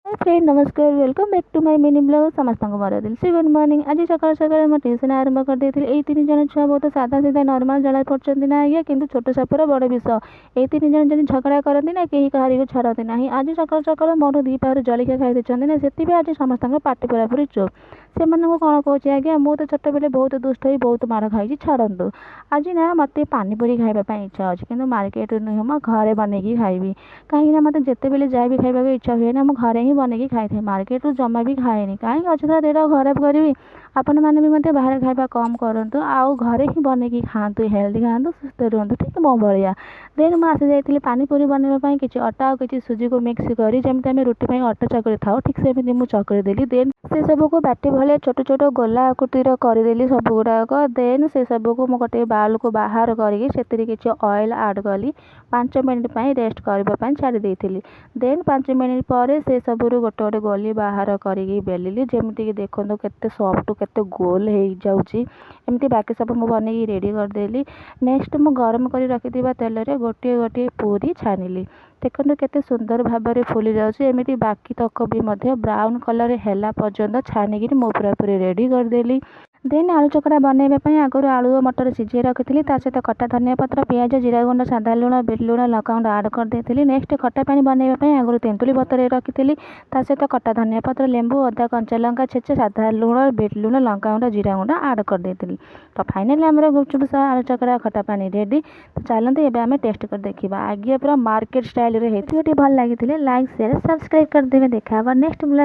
हाय friend नमस्कार welcome back to my mini blog समस्त मोर दिल से गुड मॉर्निंग आज सकाल सकाल मैं ट्यूशन आरंभ कर देती एई तीन जन छुआ बहुत सादा सीधा नॉर्मल जला पड़छन्ती ना आज्ञा किंतु छोट सापर बड़ विष एई तीन जन जदि झगड़ा करती ना कहीं कहार छाड़ती ना आज सकाल सकाल मोर दी पावर जलिया खाई देते ना से आज समस्त पार्टी पूरापूरी चुप से कौन कौचे आज्ञा मु तो छोट बेले बहुत दुष्ट हो बहुत माड़ खाई छाड़ू आज ना मत पानीपुरी खावाई इच्छा अच्छे कि मार्केट नुहे मो घरे बनईकी खाइबी कहीं मत जिते बेले जाए भी खाइबा इच्छा हुए ना घरे ही बनईकी खाई मार्केट रू जमा भी खाएनी कहीं अଯଥା देह खराब करी आपण मैंने भी मत बाहर खाଇବା कम करूँ आउ घरे ही बनईकी खातु हेल्दी खातु सुस्थ रुहतु ठीक मो भाया देन मुझे जाइए पानीपुरी बनवाई किसी अटा और किसी सुजी को मिक्स करी जमी आम रुटी अटा चकड़ी था ठीक सेमती मुझे चकड़ी देली देन से सब को बाटी भाया छोट छोट गोला आकृतिर करदेली सब गुड़ाक देन से सब को मुझे गोटे बाउल को बाहर करके किसी ऑयल ऐड कली 5 मिनट रेस्ट करने छाड़ी देती देन 5 मिनट पर से सब गोटे गोटे गोली बाहर करके बेलिली जमीक देखो केते सफ्ट केते गोल हो जाऊँगी एमती बाकी सब मुझे बनई रेडी करदेली नेक्स्ट मु गरम कर रखि तेल गोटे गोटे पूरी छानिली देखो केते सुंदर भाव में फुली जाऊँगी बाकी तक भी ब्राउन कलर है पर्यंत छाणिकी मु पूरापूरी रेडी करदेली देन आलू चकड़ा बनवाई आगुरी आलू और मटर सिझे रखी सहित कटा धनिया पत्र पियाज जीरा गुंड सादा लुण बिट लुण लंका गुंड आड करदेली नेक्स्ट खटा पानी बनवाई आगुरी तेंतुली बतर रखी सहित कटा धनिया पत्र लेंबू अदा कंचा लंका छेचा सादा लुण बिट लुण लंका गुंड जीरा गुंड आड करदेली तो फाइनाली आम गुपचुप सह आलू चकड़ा खटा पानी रेडी तो चलते एवं आम टेस्ट कर देखा आगे पूरा मार्केट स्टाइल भिडियो भल लगी लाइक शेयर सब्सक्राइब करदेवे देखा नेक्स्ट ब्लॉग।